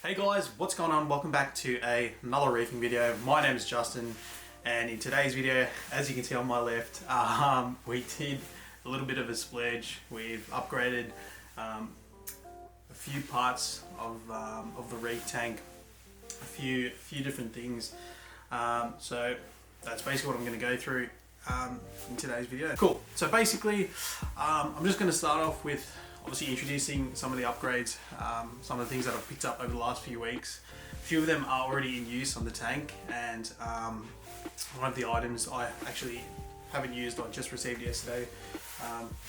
Hey guys, what's going on? Welcome back to another reefing video. My name is Justin, and in today's video, as you can see on my left, we did a little bit of a splurge. We've upgraded a few parts of the Reef tank, a few different things. So that's basically what I'm going to go through in today's video. Cool. So basically, I'm just going to start off with obviously introducing some of the upgrades, some of the things that I've picked up over the last few weeks. A few of them are already in use on the tank, and one of the items I actually haven't used, I just received yesterday,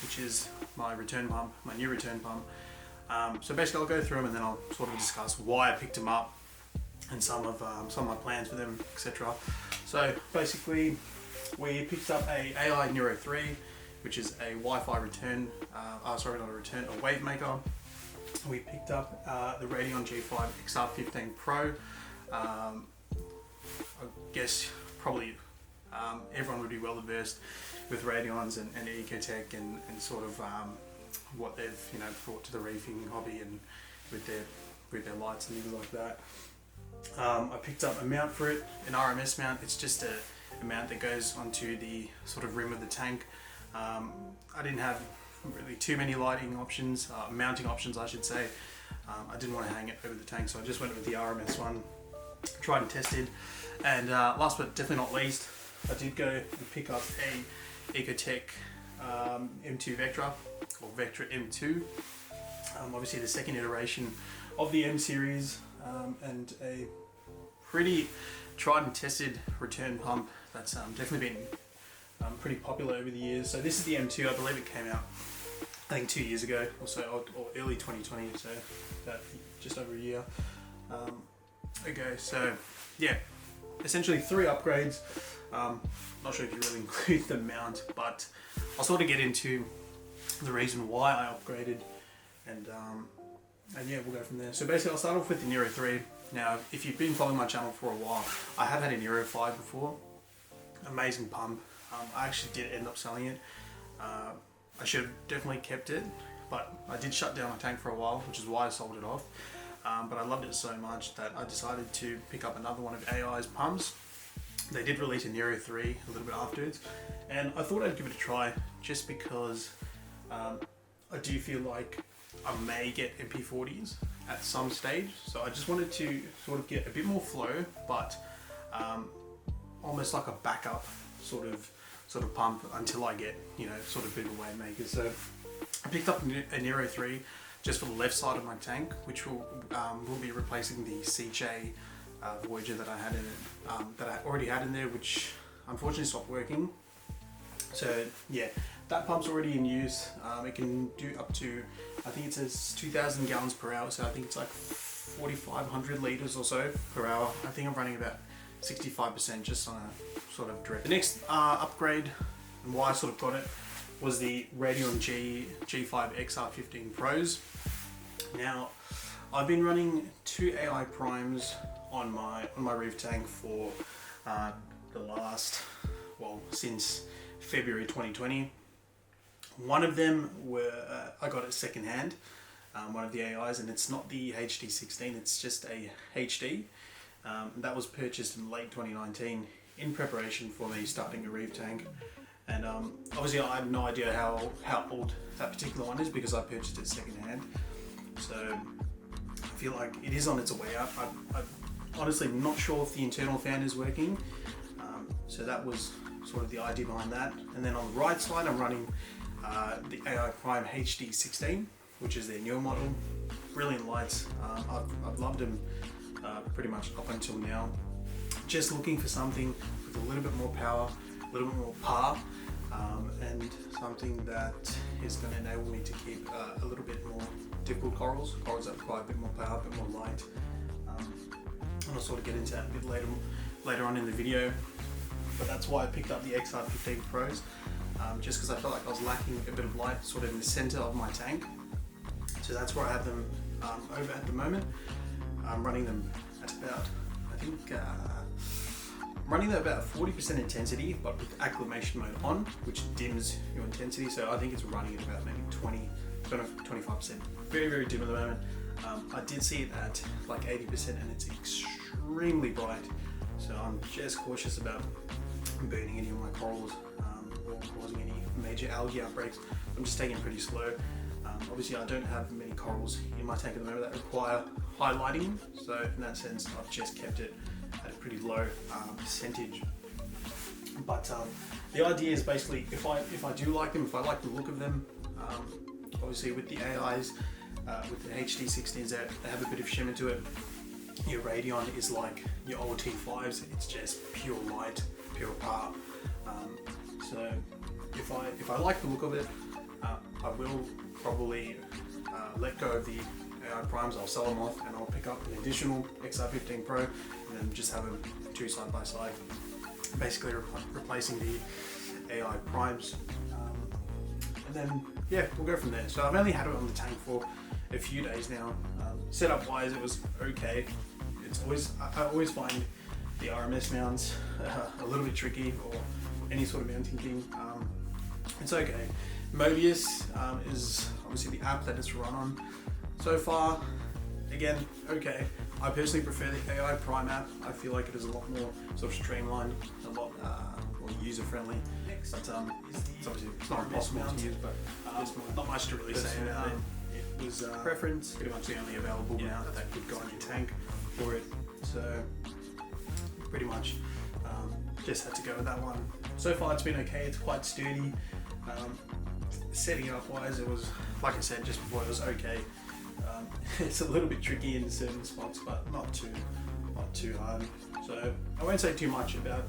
which is my return pump, my new return pump. So basically I'll go through them and then I'll sort of discuss why I picked them up and some of my plans for them, etc. So basically we picked up a AI Neuro 3, which is a Wi-Fi return, a wave maker. We picked up the Radeon G5 XR15 Pro. I guess probably everyone would be well versed with Radeons and Ecotech and sort of what they've brought to the reefing hobby and with their lights and things like that. I picked up a mount for it, an RMS mount. It's just a mount that goes onto the sort of rim of the tank. I didn't have really too many lighting options, mounting options I should say. I didn't want to hang it over the tank, so I just went with the RMS one, tried and tested. And last but definitely not least, I did go and pick up a Ecotech M2 Vectra, or Vectra M2. Obviously the second iteration of the M series, and a pretty tried and tested return pump that's definitely been pretty popular over the years. So this is the M2. I believe it came out I think 2 years ago or so, or early 2020, so about just over a year ago. So yeah, essentially 3 upgrades. Not sure if you really include the mount, but I'll sort of get into the reason why I upgraded, and yeah, we'll go from there. So basically I'll start off with the Neuro 3. Now if you've been following my channel for a while, I have had a Neuro 5 before. Amazing pump. I actually did end up selling it. I should have definitely kept it, but I did shut down my tank for a while, which is why I sold it off. But I loved it so much that I decided to pick up another one of AI's pumps. They did release a Neuro 3 a little bit afterwards, and I thought I'd give it a try just because I do feel like I may get MP40s at some stage. So I just wanted to sort of get a bit more flow, but almost like a backup sort of pump until I get sort of bigger wave makers. So I picked up a Neuro 3 just for the left side of my tank, which will be replacing the CJ Voyager that I had in it, that I already had in there, which unfortunately stopped working. So yeah, that pump's already in use. It can do up to, I think it says 2,000 gallons per hour, so I think it's like 4,500 liters or so per hour. I think I'm running about 65% just on a sort of drip. The next upgrade, and why I sort of got it, was the Radeon G5 XR15 Pros. Now I've been running 2 AI primes on my Reef tank for the last, well, since February 2020. One of them I got it secondhand, one of the AIs, and it's not the HD16, it's just a HD. That was purchased in late 2019 in preparation for me starting a Reef tank, and obviously I have no idea how old that particular one is because I purchased it secondhand. So I feel like it is on its way out. I'm honestly not sure if the internal fan is working, so that was sort of the idea behind that. And then on the right side I'm running the AI Prime HD16, which is their newer model. Brilliant lights. I've loved them pretty much up until now. Just looking for something with a little bit more power, a little bit more power, and something that is going to enable me to keep a little bit more difficult corals that require a bit more power, a bit more light. And I'll sort of get into that a bit later on in the video. But that's why I picked up the XR15 Pros, just because I felt like I was lacking a bit of light sort of in the center of my tank. So that's where I have them over at the moment. I'm running them at about, I think, running them about 40% intensity, but with acclimation mode on, which dims your intensity. So I think it's running at about maybe 20, 25%. Very, very dim at the moment. I did see it at like 80% and it's extremely bright. So I'm just cautious about burning any of my corals or causing any major algae outbreaks. I'm just taking it pretty slow. Obviously I don't have many corals in my tank at the moment that require high lighting, so in that sense I've just kept it at a pretty low percentage. But the idea is basically if I do like them, if I like the look of them, obviously with the AIs, with the HD16s, they have a bit of shimmer to it. Your Radion is like your old T5s, it's just pure light, pure power. So if I like the look of it, I will probably let go of the AI primes. I'll sell them off and I'll pick up an additional XR15 Pro and then just have them two side by side, basically replacing the AI primes. And then yeah, we'll go from there. So I've only had it on the tank for a few days now. Setup wise, it was okay. I always find the RMS mounts a little bit tricky, or any sort of mounting thing. It's okay. Mobius is obviously the app that it's run on. So far, again, okay. I personally prefer the AI Prime app. I feel like it is a lot more sort of streamlined, a lot more user friendly. But it's obviously not impossible to use, but not much to really say about it. It was preference, pretty much the only available mount that could go on your tank for it. So pretty much just had to go with that one. So far it's been okay, it's quite sturdy. Setting it up wise, it was, like I said just before, it was okay. It's a little bit tricky in certain spots, but not too hard. So I won't say too much about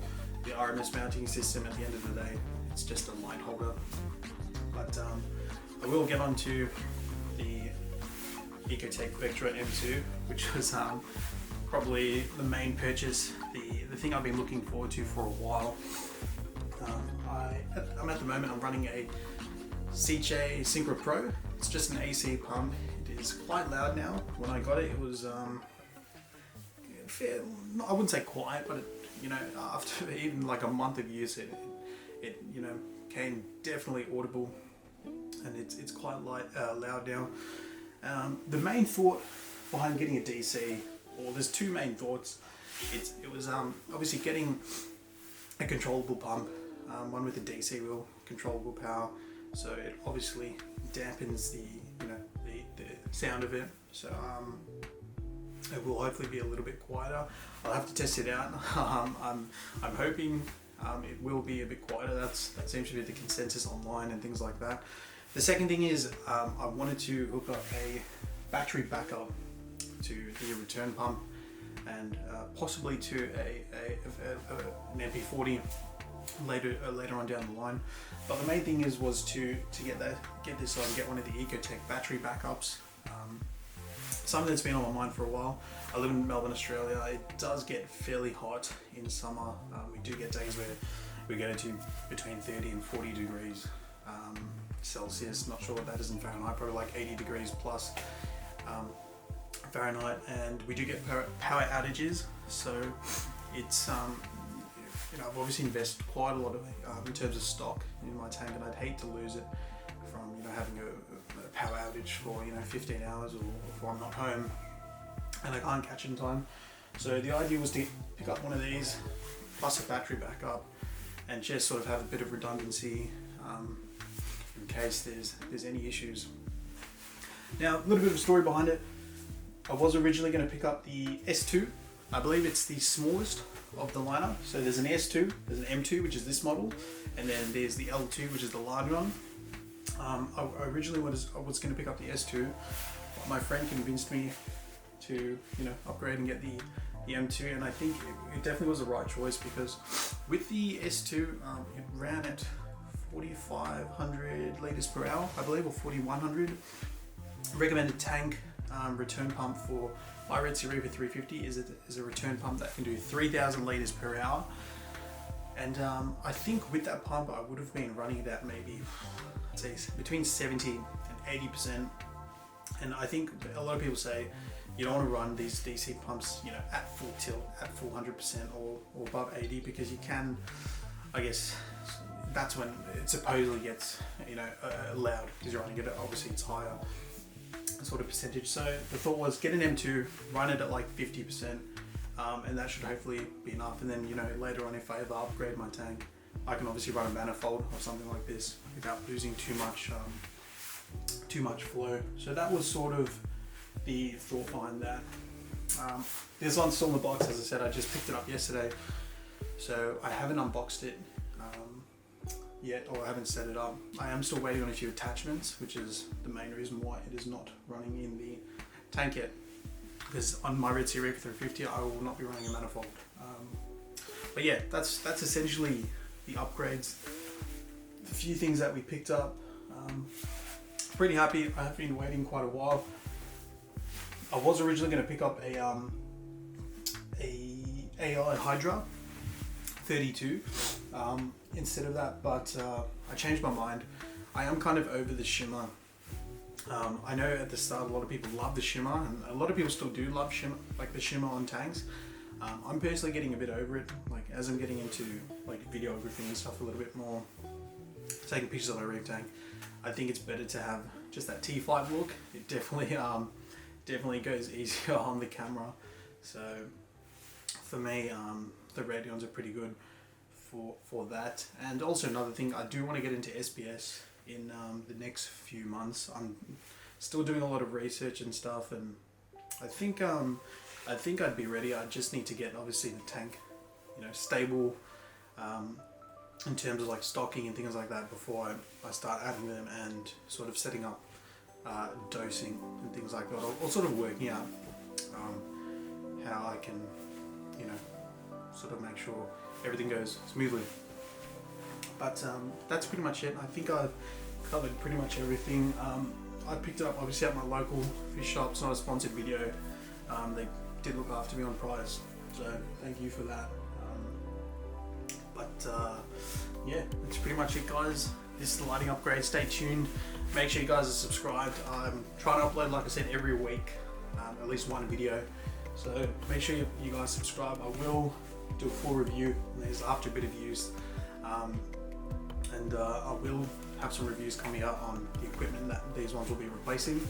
the RMS mounting system. At the end of the day, it's just a light holder. But I will get onto the Ecotech Vectra M2, which was probably the main purchase, the thing I've been looking forward to for a while. I'm at the moment, I'm running a Sicce Synchro Pro. It's just an AC pump. It is quite loud now. When I got it, it was fair, I wouldn't say quiet, but after even like a month of use, it came definitely audible, and it's quite loud now. The main thought behind getting a DC, or there's two main thoughts. It was obviously getting a controllable pump, one with a DC wheel, controllable power, so it obviously dampens the sound of it. So it will hopefully be a little bit quieter. I'll have to test it out. I'm hoping it will be a bit quieter. That seems to be the consensus online and things like that. The second thing is I wanted to hook up a battery backup to the return pump, and possibly to an MP40 later on down the line. But the main thing was to get this on, get one of the Ecotech battery backups. Something that's been on my mind for a while. I live in Melbourne, Australia. It does get fairly hot in summer. We do get days where we go to between 30 and 40 degrees Celsius. Not sure what that is in Fahrenheit, probably like 80 degrees plus Fahrenheit. And we do get power outages. So it's I've obviously invested quite a lot of in terms of stock in my tank, and I'd hate to lose it from having a power outage for 15 hours, or if I'm not home and I can't catch it in time. So the idea was to pick up one of these plus a battery backup, and just sort of have a bit of redundancy in case there's any issues. Now, a little bit of a story behind it. I was originally going to pick up the S2. I believe it's the smallest of the lineup. So there's an S2, there's an M2, which is this model, and then there's the L2, which is the large one. I originally was going to pick up the S2, but my friend convinced me to upgrade and get the M2, and I think it definitely was the right choice, because with the S2 it ran at 4,500 liters per hour, I believe, or 4,100. Recommended tank return pump for my Reefer 350 is a return pump that can do 3,000 liters per hour, and I think with that pump I would have been running it at maybe, I'd say, between 70 and 80%. And I think a lot of people say you don't want to run these DC pumps at full tilt, at full 100% or above 80, because you can, I guess, that's when it supposedly gets loud, because you're running it, obviously it's higher. sort of percentage. So the thought was get an M2, run it at like 50%, and that should hopefully be enough. And then, you know, later on, if I ever upgrade my tank, I can obviously run a manifold or something like this without losing too much flow. So that was sort of the thought behind that. This one's still in the box, as I said. I just picked it up yesterday, so I haven't unboxed it yet, or I haven't set it up. I am still waiting on a few attachments, which is the main reason why it is not running in the tank yet, because on my Red Sea Reefer 350 I will not be running a manifold. But yeah, that's essentially the upgrades, a few things that we picked up. Pretty happy. I have been waiting quite a while. I was originally going to pick up a AI Hydra 32 instead of that, but I changed my mind. I am kind of over the shimmer. I know at the start a lot of people love the shimmer, and a lot of people still do love shimmer, like the shimmer on tanks. I'm personally getting a bit over it. Like as I'm getting into like videography and stuff a little bit more, taking pictures of my reef tank, I think it's better to have just that T5 look. It definitely goes easier on the camera. So for me, the red ones are pretty good for that. And also another thing, I do want to get into SBS in the next few months. I'm still doing a lot of research and stuff, and I think I'd be ready. I just need to get obviously the tank, you know, stable in terms of like stocking and things like that before I start adding them and sort of setting up dosing and things like that, or sort of working out how I can, you know, sort of make sure everything goes smoothly. But that's pretty much it. I think I've covered pretty much everything. I picked it up obviously at my local fish shop. It's not a sponsored video. They did look after me on price, so thank you for that. Yeah, that's pretty much it, guys. This is the lighting upgrade. Stay tuned. Make sure you guys are subscribed. I'm trying to upload, like I said, every week, at least one video. So make sure you guys subscribe. I will do a full review on these after a bit of use, and I will have some reviews coming out on the equipment that these ones will be replacing.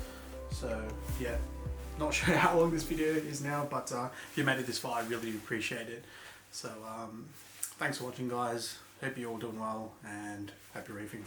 So yeah, not sure how long this video is now, but if you made it this far, I really appreciate it. So thanks for watching, guys. Hope you're all doing well, and happy reefing.